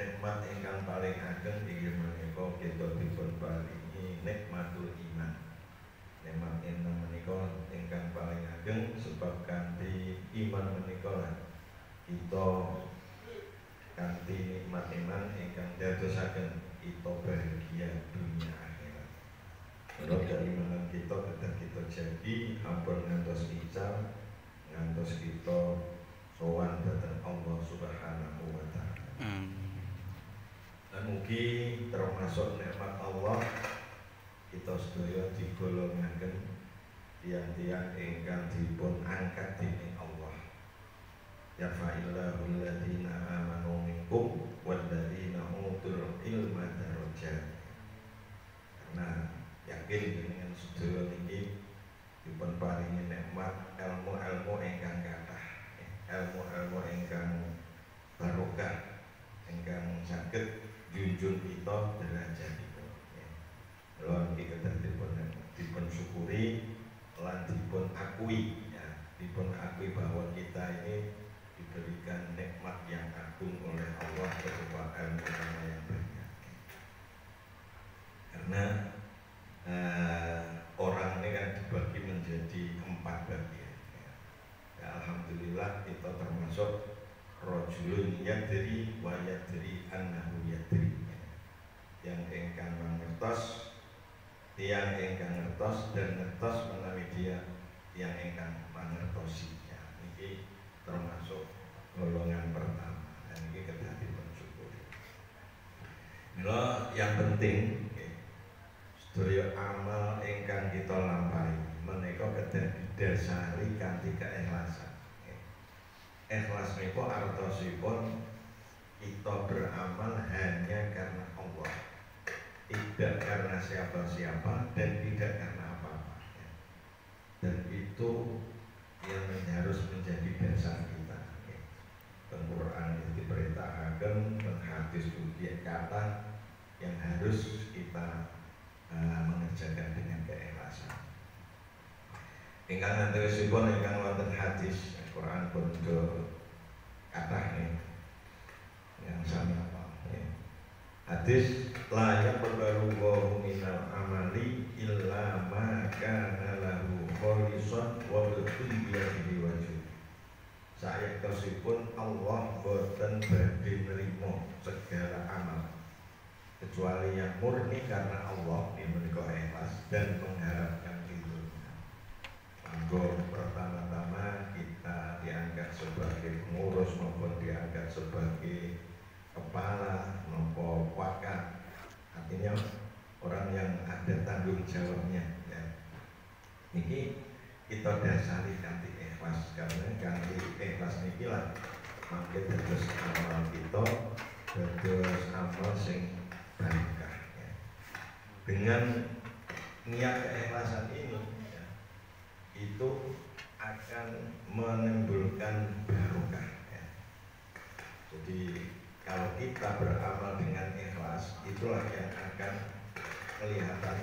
nikmat ingkang paling ageng inggih menika kita dipun paringi nikmatul iman. Nikmat ingkang menika ingkang paling ageng sebab kanthi iman menika kita kanthi nikmat iman ingkang dadosaken kita bahagia dunia akhirat. Kalau keimanan kita kedah kita jadi ampun ngantos ical ngantos kita sowan dhateng Allah Subhanahu wa taala. Dan mugi termasuk nikmat Allah kita sedaya digolongaken tiyang-tiyang ingkang dipun angkat dening Allah. Yarfa'illahu alladziina aamanu minkum walladziina utul ilma darajat. Karena yakin dengan sedaya niki dipun paringi nikmat ilmu-ilmu ingkang kathah, ilmu-ilmu ingkang barokah ingkang saged junjung kita derajatipun. Lan iki kedah dipun syukuri lan dipun akui ya, dipun akui bahwa kita ini diberikan nikmat yang agung oleh Allah berupa ilmu yang banyak. Karena orang ini kan dibagi menjadi 4 bagian ya. Alhamdulillah kita termasuk rajulun yadri wa yadri annahu yadri, yang ingkang mangertos, tiyang ingkang ngertos dan ngertos menawi dia yang ingkang mangertosinya. Ini termasuk golongan pertama dan ini kedah dipun syukuri. Mila yang penting sedaya amal ingkang kita lampahi menika kedah didasari kanthi keikhlasan. Ikhlas menika artosipun kita beramal hanya karena Allah, tidak karena siapa-siapa dan tidak karena apa-apa. Dan itu yang harus menjadi dasar kita. Al-Quran itu diperintahkan, hadis juga kata yang harus kita mengerjakan dengan keikhlasan. Ingkang antawisipun ingkang wonten hadis Al-Quran pun kathah yang sama hadis la yaqbalu Allahu minal amali illa ma kana lahu khalisan wa bihi wajh. Sayektosipun Allah boten badhe nrimo segala amal kecuali yang murni karena Allah menika ikhlas dan mengharapkan ridhonya. Monggo pertama-tama kita diangkat sebagai pengurus maupun diangkat sebagai kepala maupun wakil, artinya orang yang ada tanggung jawabnya ya. Ini kita dasari kanthi ikhlas, karena kanthi ikhlas niki lah mangke dados amal kita dados amal sing barokah ya. Dengan niat keikhlasan ini ya, itu akan menimbulkan barokah ya. Jadi kalau kita beramal dengan ikhlas, itulah yang akan kelihatan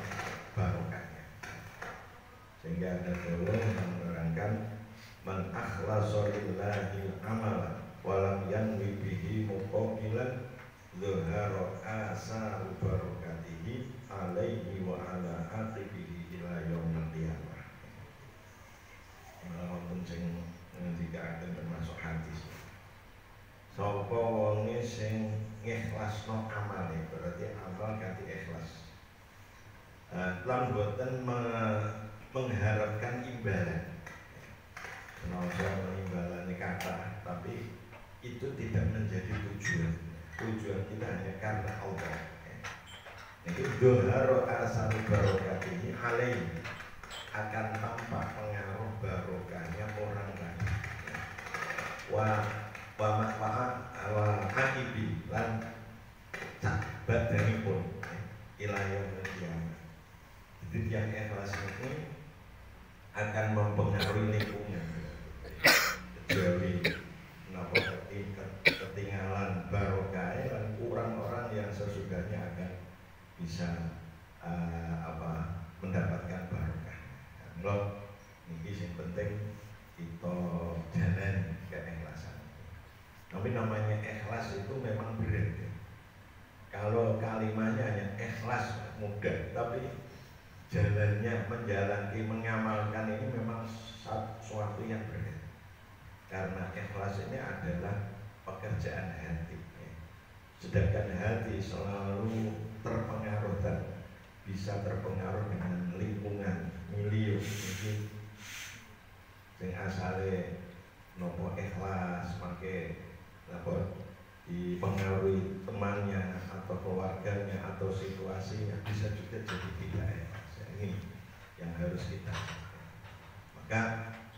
barokahnya. Sehingga ada dawuh yang menerangkan man akhlasa lillahi amala walam yanwi bihi muqabilan dzahara asaru barakatihi alaihi wa ala aqibihi ila yaumil qiyamah. Walaupun sing ngendikaken termasuk hadis. Sapa wonge sing ngikhlasno amale, berarti amal kanthi ikhlas. Lan boten mengharapkan imbalan. Menawa imbalane kata, tapi itu tidak menjadi tujuan. Tujuan kita hanya karena Allah. Jadi doharo asaru barokatihi alaihi, akan tampak pengaruh barokahnya orang lain. Wa akibi lan sahabat danipun ilayah qiyamah. Jadi yang ikhlas ini akan mempengaruhi lingkungan. Kecuali napa ketinggalan barokah dan orang-orang yang sesudahnya akan bisa mendapatkan barokah. Kalau ini yang penting kita jalan keikhlasan. Tapi namanya ikhlas itu memang berat ya. Kalau kalimatnya hanya ikhlas mudah, tapi jalannya menjalani mengamalkan ini memang suatu yang berat. Karena ikhlas ini adalah pekerjaan hati. Sedangkan hati selalu terpengaruh dan bisa terpengaruh dengan lingkungan milieu ini. Sing asale nopo ikhlas pakai nopo dipengaruhi temannya atau keluarganya atau situasinya, bisa juga jadi tidak ikhlas. Ini yang harus kita lakukan. Maka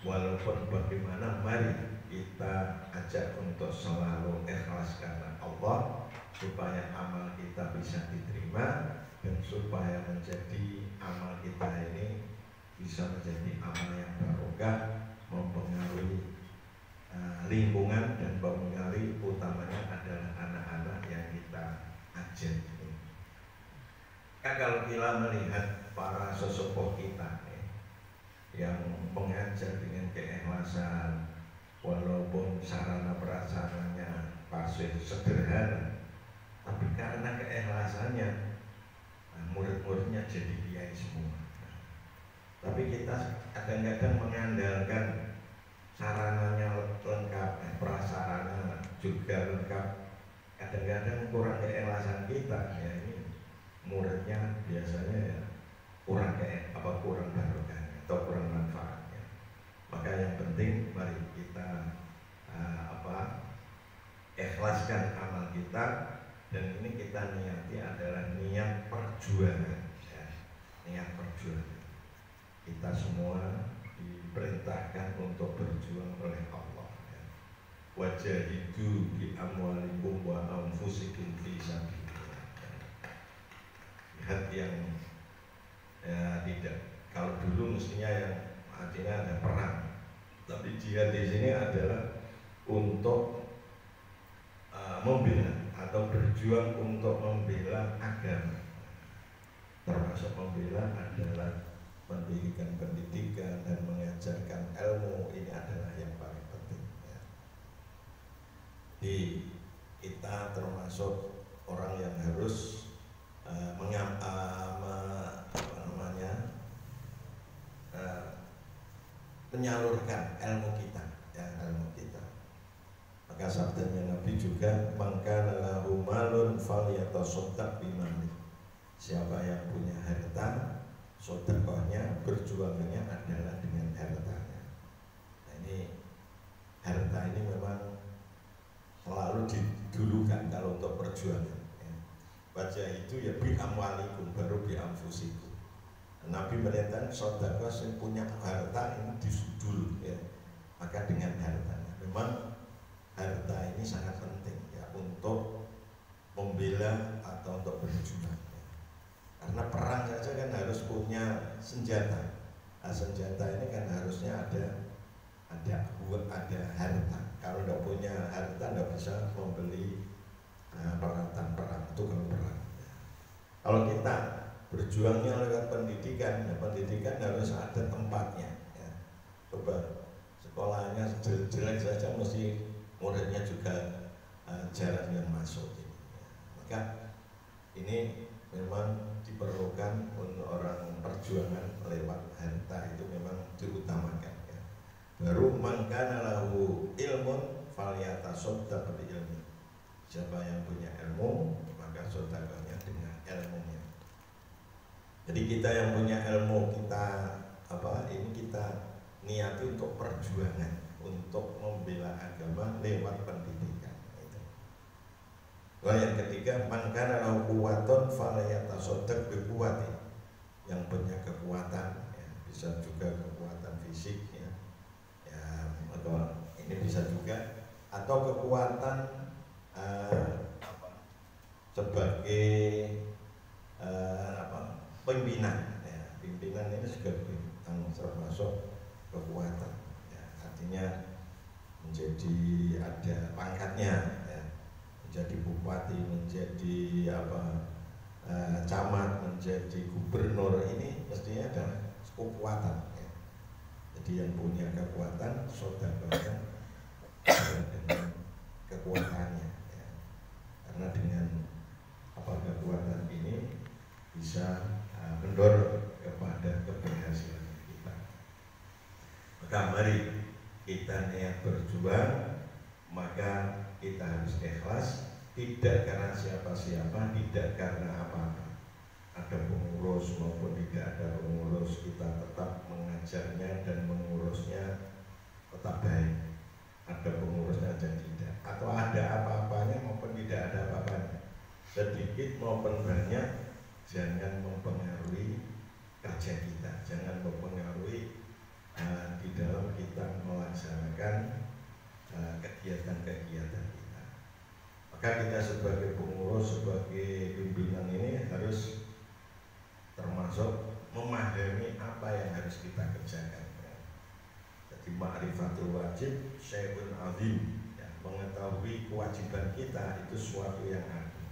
walaupun bagaimana, mari kita ajak untuk selalu ikhlas karena Allah, supaya amal kita bisa diterima dan supaya menjadi amal kita ini bisa menjadi amal yang barokah, mempengaruhi lingkungan dan mempengaruhi utamanya adalah anak-anak yang kita ajar. Kalau kita melihat para sesepuh kita yang mengajar dengan keikhlasan, walaupun sarana prasarannya pasti sederhana, tapi karena keikhlasannya murid-muridnya jadi kiai semua. Tapi kita kadang-kadang mengandalkan sarananya lengkap, prasarana juga lengkap, kadang-kadang kurang keikhlasan kita, ya ini muridnya biasanya ya kurang kurang barokahnya atau kurang manfaatnya. Maka yang penting mari kita ikhlaskan amal kita, dan ini kita niati adalah niat perjuangan, ya, niat perjuangan. Kita semua diperintahkan untuk berjuang oleh Allah. Wajahidu bi amwalikum wa anfusikum fi sabilillah. Jihad yang tidak, kalau dulu mestinya yang artinya ada perang, tapi jihad di sini adalah untuk membela atau berjuang untuk membela agama. Termasuk membela adalah pendidikan dan mengajarkan ilmu, ini adalah yang paling penting, ya. Di kita termasuk orang yang harus menyalurkan ilmu kita, ya, ilmu kita. Maka sabdanya Nabi juga, maka lahu malun falyatasaddaq bimali. Siapa yang punya harta, sedekahnya, berjuangannya adalah dengan hartanya. Nah, ini harta ini memang selalu didulukan kalau untuk perjuangan, ya. Baca itu ya bi amwalikum baru bi anfusikum. Nabi merintahkan sedekah yang punya harta ini disudul, ya. Maka dengan hartanya, memang harta ini sangat penting, ya, untuk membela atau untuk berjuang. Karena perang saja kan harus punya senjata. Nah, senjata ini kan harusnya ada harta. Kalau tidak punya harta tidak bisa membeli peralatan perang, itu kalau perang. Kalau kita berjuangnya lewat pendidikan, ya pendidikan harus ada tempatnya, ya. Coba sekolahnya jelek saja mesti muridnya juga jarang yang masuk, ya. Maka ini memang diperlukan untuk orang perjuangan lewat harta itu memang diutamakan, ya. Baru mangkana lahu ilmun falyatasaddaq bi ilmi. Siapa yang punya ilmu maka sedekahnya dengan ilmunya. Jadi kita yang punya ilmu, kita kita niati untuk perjuangan, untuk membela agama lewat pendidikan. Yang ketiga, man kana lahu quwwatun falyatasaddaq bi quwwati. Yang punya kekuatan, ya, bisa juga kekuatan fisik, ya. Atau ini bisa juga, atau kekuatan sebagai pimpinan, ya. Pimpinan ini juga termasuk kekuatan, ya. Artinya menjadi ada pangkatnya, ya. Menjadi bupati, menjadi camat, menjadi gubernur, ini mestinya ada kekuatan, ya. Jadi yang punya kekuatan sedekahnya dengan kekuatannya, ya. Karena dengan mari kita niat berjuang, maka kita harus ikhlas, tidak karena siapa-siapa, tidak karena apa-apa. Ada pengurus maupun tidak ada pengurus, kita tetap mengajarnya dan mengurusnya tetap baik. Ada pengurusnya dan tidak, atau ada apa-apanya maupun tidak ada apa-apanya, sedikit maupun banyak, jangan mempengaruhi kerja kita, jangan mempengaruhi di dalam kita melaksanakan kegiatan-kegiatan kita. Maka kita sebagai pengurus, sebagai pimpinan ini harus termasuk memahami apa yang harus kita kerjakan. Jadi ma'rifatul wajib syai'un azim, ya, mengetahui kewajiban kita itu suatu yang agung.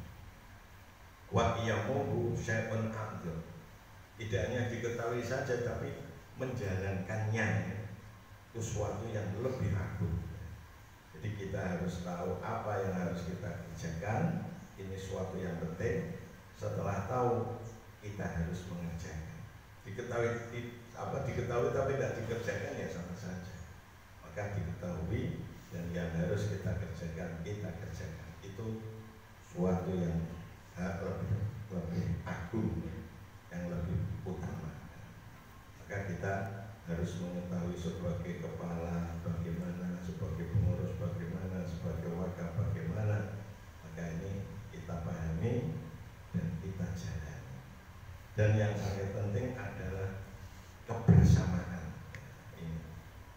Wa iyamuhu syai'un a'dzam, tidak hanya diketahui saja tapi menjalankannya itu suatu yang lebih agung. Jadi kita harus tahu apa yang harus kita kerjakan, ini suatu yang penting. Setelah tahu, kita harus mengerjakan. Diketahui tapi tidak dikerjakan ya sama saja. Maka diketahui dan yang harus kita kerjakan, kita kerjakan. Itu suatu yang lebih agung, yang lebih utama. Maka kita harus mengetahui sebagai kepala bagaimana, sebagai pengurus bagaimana, sebagai wakil bagaimana. Maka ini kita pahami dan kita jalani. Dan yang paling penting adalah kebersamaan. Ini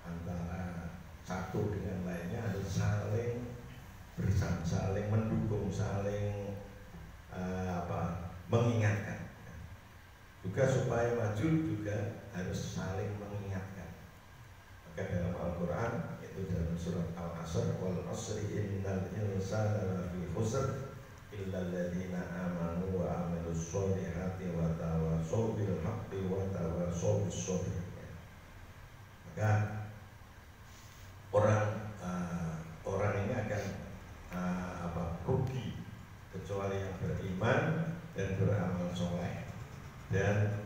antara satu dengan lainnya harus saling bersama, saling mendukung, saling mengingatkan. Juga supaya maju juga harus saling mengingatkan. Maka dalam Al-Quran itu dalam surat Al-Asr, wal asri innal insana lafi khusr illa alladziina aamanu wa 'amilus sholihati wa tawashaw bil haqqi wa tawashaw bis sabr. Maka orang ini akan rugi kecuali yang beriman dan beramal soleh dan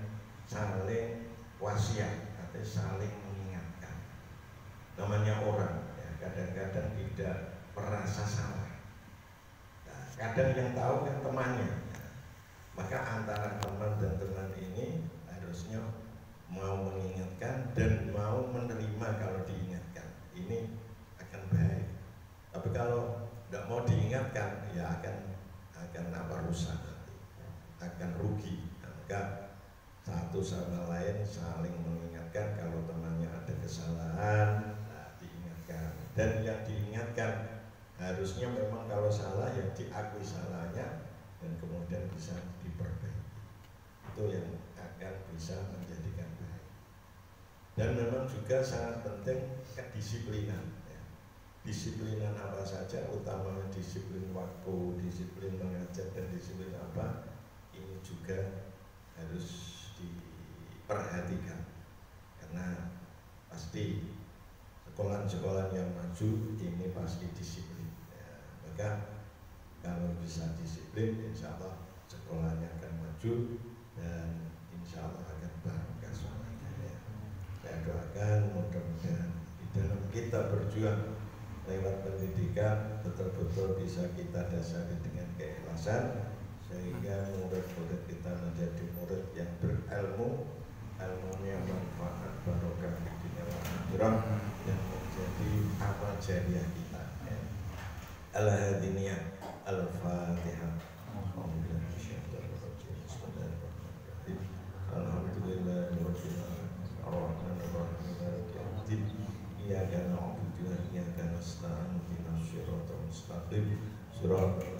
saling wasiat, artinya saling mengingatkan. Namanya orang ya, kadang-kadang tidak merasa salah. Nah, kadang yang tahu kan temannya. Maka antara teman dan teman ini harusnya mau mengingatkan dan mau menerima kalau diingatkan. Ini akan baik. Tapi kalau tidak mau diingatkan, ya akan rusak nanti, akan rugi. Maka satu sama lain saling mengingatkan, kalau temannya ada kesalahan, diingatkan. Dan yang diingatkan harusnya memang kalau salah ya diakui salahnya dan kemudian bisa diperbaiki. Itu yang akan bisa menjadikan baik. Dan memang juga sangat penting kedisiplinan. Disiplinan apa saja, utamanya disiplin waktu, disiplin mengajar dan disiplin apa, ini juga harus diperhatikan. Karena pasti sekolah-sekolah yang maju ini pasti disiplin ya. Maka kalau bisa disiplin, insya Allah sekolahnya akan maju dan insya Allah akan barokah semuanya ya. Saya doakan mudah-mudahan di dalam kita berjuang lewat pendidikan betul-betul bisa kita dasari dengan keikhlasan, sehingga murid-murid kita menjadi murid yang berilmu, ilmunya manfaat barokah di dunia akhirat yang menjadi amal jariah kita. Al-Hadiniyah Al-Fatihah. Alhamdulillahirabbil alamin. Ar-Rahmanir-Rahim. Iyyaka na'budu wa iyyaka nasta'in. Ihdinas siratal mustaqim. Shiratal